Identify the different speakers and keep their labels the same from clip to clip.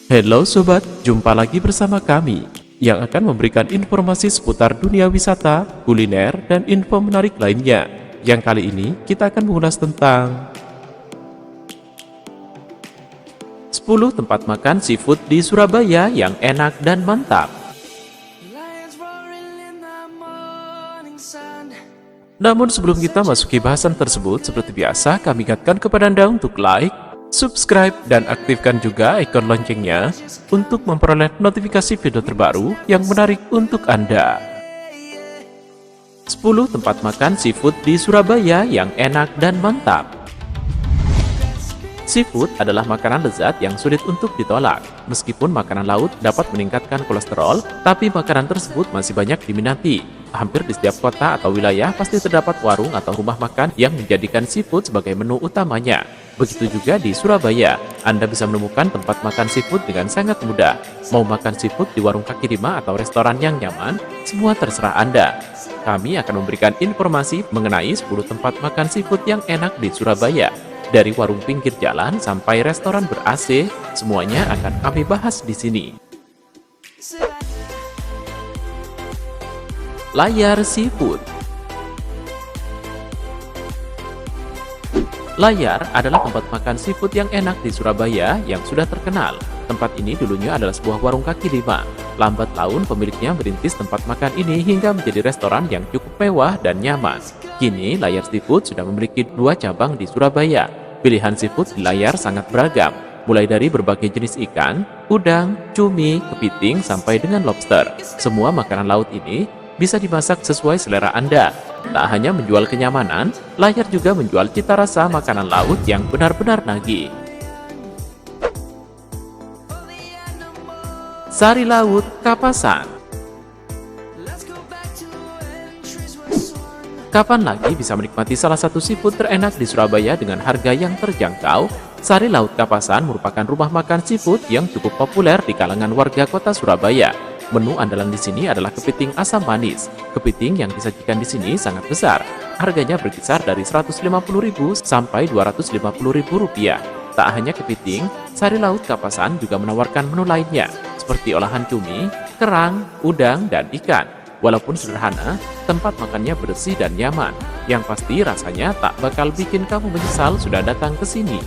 Speaker 1: Halo sobat, jumpa lagi bersama kami yang akan memberikan informasi seputar dunia wisata, kuliner, dan info menarik lainnya. Yang kali ini kita akan mengulas tentang 10 tempat makan seafood di Surabaya yang enak dan mantap. Namun sebelum kita masuki bahasan tersebut, seperti biasa kami ingatkan kepada Anda untuk like, subscribe, dan aktifkan juga ikon loncengnya untuk memperoleh notifikasi video terbaru yang menarik untuk Anda. 10 tempat makan seafood di Surabaya yang enak dan mantap. Seafood adalah makanan lezat yang sulit untuk ditolak. Meskipun makanan laut dapat meningkatkan kolesterol, tapi makanan tersebut masih banyak diminati. Hampir di setiap kota atau wilayah pasti terdapat warung atau rumah makan yang menjadikan seafood sebagai menu utamanya. Begitu juga di Surabaya, Anda bisa menemukan tempat makan seafood dengan sangat mudah. Mau makan seafood di warung kaki lima atau restoran yang nyaman, semua terserah Anda. Kami akan memberikan informasi mengenai 10 tempat makan seafood yang enak di Surabaya. Dari warung pinggir jalan sampai restoran ber-AC, semuanya akan kami bahas di sini. Layar Seafood. Layar adalah tempat makan seafood yang enak di Surabaya yang sudah terkenal. Tempat ini dulunya adalah sebuah warung kaki lima. Lambat laun pemiliknya merintis tempat makan ini hingga menjadi restoran yang cukup mewah dan nyaman. Kini Layar Seafood sudah memiliki 2 cabang di Surabaya. Pilihan seafood di Layar sangat beragam, mulai dari berbagai jenis ikan, udang, cumi, kepiting, sampai dengan lobster. Semua makanan laut ini bisa dimasak sesuai selera Anda. Tak hanya menjual kenyamanan, Layar juga menjual cita rasa makanan laut yang benar-benar nagih. Sari Laut Kapasan. Kapan lagi bisa menikmati salah satu seafood terenak di Surabaya dengan harga yang terjangkau? Sari Laut Kapasan merupakan rumah makan seafood yang cukup populer di kalangan warga kota Surabaya. Menu andalan di sini adalah kepiting asam manis. Kepiting yang disajikan di sini sangat besar. Harganya berkisar dari Rp150.000 sampai Rp250.000. Tak hanya kepiting, Sari Laut Kapasan juga menawarkan menu lainnya, seperti olahan cumi, kerang, udang, dan ikan. Walaupun sederhana, tempat makannya bersih dan nyaman. Yang pasti rasanya tak bakal bikin kamu menyesal sudah datang ke sini.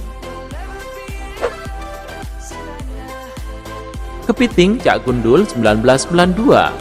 Speaker 1: Kepiting Cak Gundul 1992.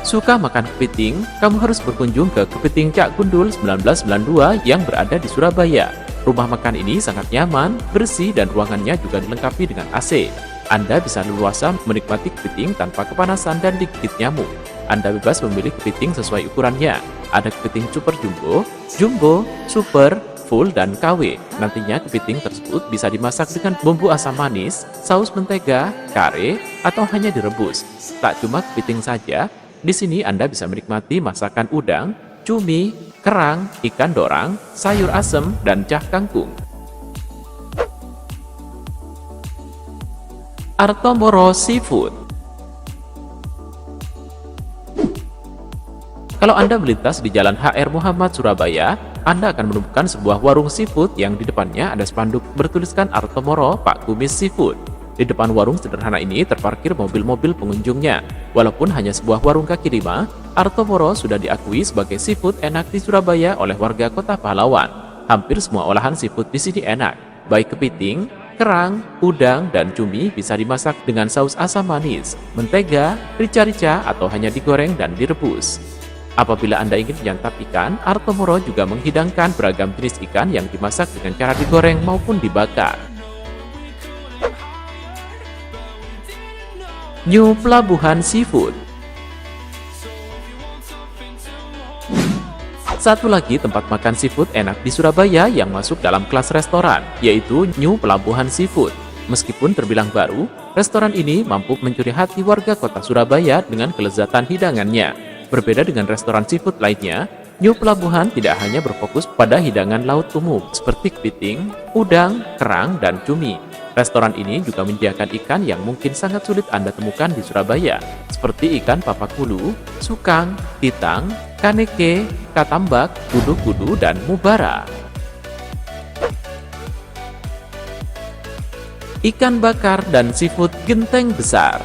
Speaker 1: Suka makan kepiting? Kamu harus berkunjung ke Kepiting Cak Gundul 1992 yang berada di Surabaya. Rumah makan ini sangat nyaman, bersih, dan ruangannya juga dilengkapi dengan AC. Anda bisa leluasa menikmati kepiting tanpa kepanasan dan digigit nyamuk. Anda bebas memilih kepiting sesuai ukurannya. Ada kepiting super jumbo, jumbo, super, full, dan KW. Nantinya kepiting tersebut bisa dimasak dengan bumbu asam manis, saus mentega, kare, atau hanya direbus. Tak cuma kepiting saja, di sini Anda bisa menikmati masakan udang, cumi, kerang, ikan dorang, sayur asem, dan cah kangkung. Artomoro Seafood. Kalau Anda melintas di Jalan HR Muhammad Surabaya, Anda akan menemukan sebuah warung seafood yang di depannya ada spanduk bertuliskan Artomoro Pak Kumis Seafood. Di depan warung sederhana ini terparkir mobil-mobil pengunjungnya. Walaupun hanya sebuah warung kaki lima, Artomoro sudah diakui sebagai seafood enak di Surabaya oleh warga kota pahlawan. Hampir semua olahan seafood di sini enak, baik kepiting, kerang, udang, dan cumi bisa dimasak dengan saus asam manis, mentega, rica-rica, atau hanya digoreng dan direbus. Apabila Anda ingin menyantap ikan, Artomoro juga menghidangkan beragam jenis ikan yang dimasak dengan cara digoreng maupun dibakar. New Pelabuhan Seafood. Satu lagi tempat makan seafood enak di Surabaya yang masuk dalam kelas restoran, yaitu New Pelabuhan Seafood. Meskipun terbilang baru, restoran ini mampu mencuri hati warga kota Surabaya dengan kelezatan hidangannya. Berbeda dengan restoran seafood lainnya, New Pelabuhan tidak hanya berfokus pada hidangan laut umum seperti kepiting, udang, kerang, dan cumi. Restoran ini juga menyediakan ikan yang mungkin sangat sulit Anda temukan di Surabaya, seperti ikan papakulu, sukang, titang, kaneke, katambak, kudu-kudu, dan mubara. ikan bakar dan seafood genteng besar.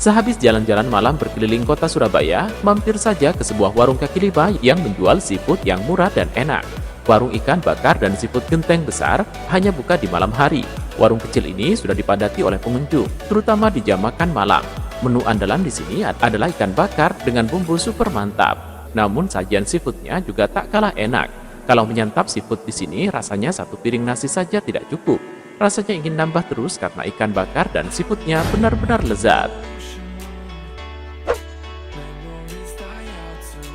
Speaker 1: Sehabis jalan-jalan malam berkeliling kota Surabaya, mampir saja ke sebuah warung kaki lima yang menjual seafood yang murah dan enak. Warung ikan bakar dan seafood genteng besar hanya buka di malam hari. Warung kecil ini sudah dipadati oleh pengunjung, terutama di jam makan malam. Menu andalan di sini adalah ikan bakar dengan bumbu super mantap. Namun sajian seafoodnya juga tak kalah enak. Kalau menyantap seafood di sini, rasanya satu piring nasi saja tidak cukup. Rasanya ingin nambah terus karena ikan bakar dan seafoodnya benar-benar lezat.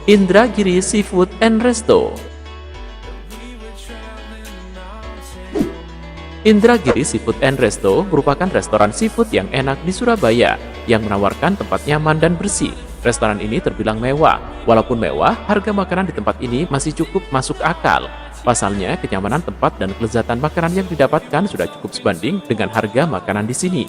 Speaker 1: Indragiri Seafood and Resto. Indragiri Seafood and Resto merupakan restoran seafood yang enak di Surabaya, yang menawarkan tempat nyaman dan bersih. Restoran ini terbilang mewah. Walaupun mewah, harga makanan di tempat ini masih cukup masuk akal. Pasalnya, kenyamanan tempat dan kelezatan makanan yang didapatkan sudah cukup sebanding dengan harga makanan di sini.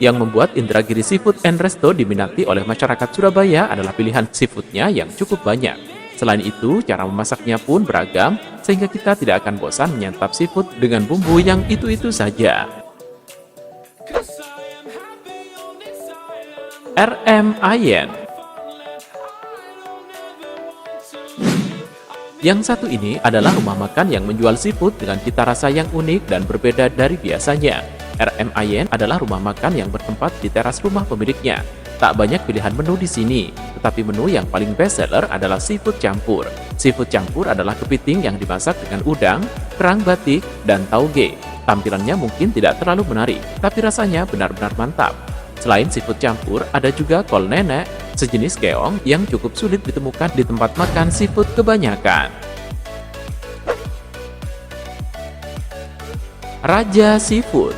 Speaker 1: Yang membuat Indragiri Seafood and Resto diminati oleh masyarakat Surabaya adalah pilihan seafoodnya yang cukup banyak. Selain itu, cara memasaknya pun beragam, sehingga kita tidak akan bosan menyantap seafood dengan bumbu yang itu-itu saja. RM Ayen. Yang satu ini adalah rumah makan yang menjual seafood dengan cita rasa yang unik dan berbeda dari biasanya. RM Ayen adalah rumah makan yang bertempat di teras rumah pemiliknya. Tak banyak pilihan menu di sini, tetapi menu yang paling best seller adalah seafood campur. Seafood campur adalah kepiting yang dimasak dengan udang, kerang batik, dan tauge. Tampilannya mungkin tidak terlalu menarik, tapi rasanya benar-benar mantap. Selain seafood campur, ada juga kol nenek, sejenis keong yang cukup sulit ditemukan di tempat makan seafood kebanyakan. Raja Seafood.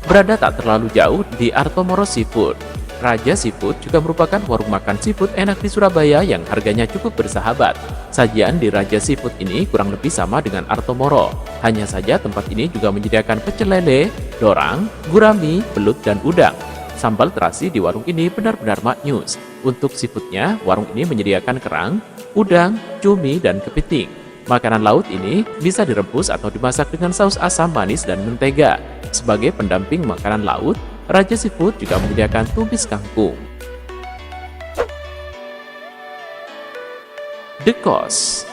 Speaker 1: Berada tak terlalu jauh di Artomoro Seafood, Raja Seafood juga merupakan warung makan seafood enak di Surabaya yang harganya cukup bersahabat. Sajian di Raja Seafood ini kurang lebih sama dengan Artomoro. Hanya saja tempat ini juga menyediakan pecel lele, dorang, gurami, belut, dan udang. Sambal terasi di warung ini benar-benar maknyus. Untuk seafoodnya, warung ini menyediakan kerang, udang, cumi, dan kepiting. Makanan laut ini bisa direbus atau dimasak dengan saus asam manis dan mentega. Sebagai pendamping makanan laut, Raja Seafood juga menyediakan tumis kangkung. The Coast.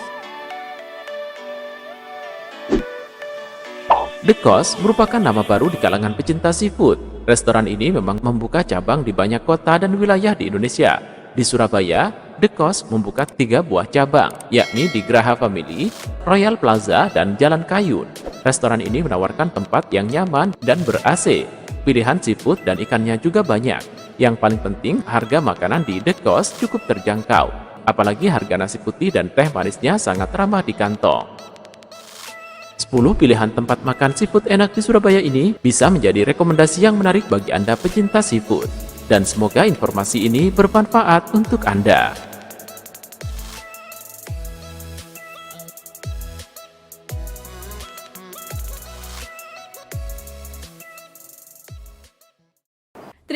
Speaker 1: The Coast merupakan nama baru di kalangan pecinta seafood. Restoran ini memang membuka cabang di banyak kota dan wilayah di Indonesia. Di Surabaya, The Coast membuka 3 buah cabang, yakni di Graha Family, Royal Plaza, dan Jalan Kayun. Restoran ini menawarkan tempat yang nyaman dan ber-AC. Pilihan seafood dan ikannya juga banyak. Yang paling penting, harga makanan di The Coast cukup terjangkau. Apalagi harga nasi putih dan teh manisnya sangat ramah di kantong. 10 pilihan tempat makan seafood enak di Surabaya ini bisa menjadi rekomendasi yang menarik bagi Anda pecinta seafood. Dan semoga informasi ini bermanfaat untuk Anda.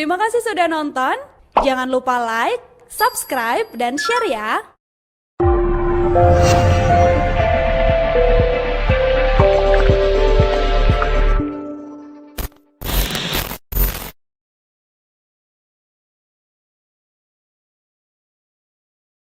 Speaker 2: Terima kasih sudah nonton. Jangan lupa like, subscribe, dan share ya.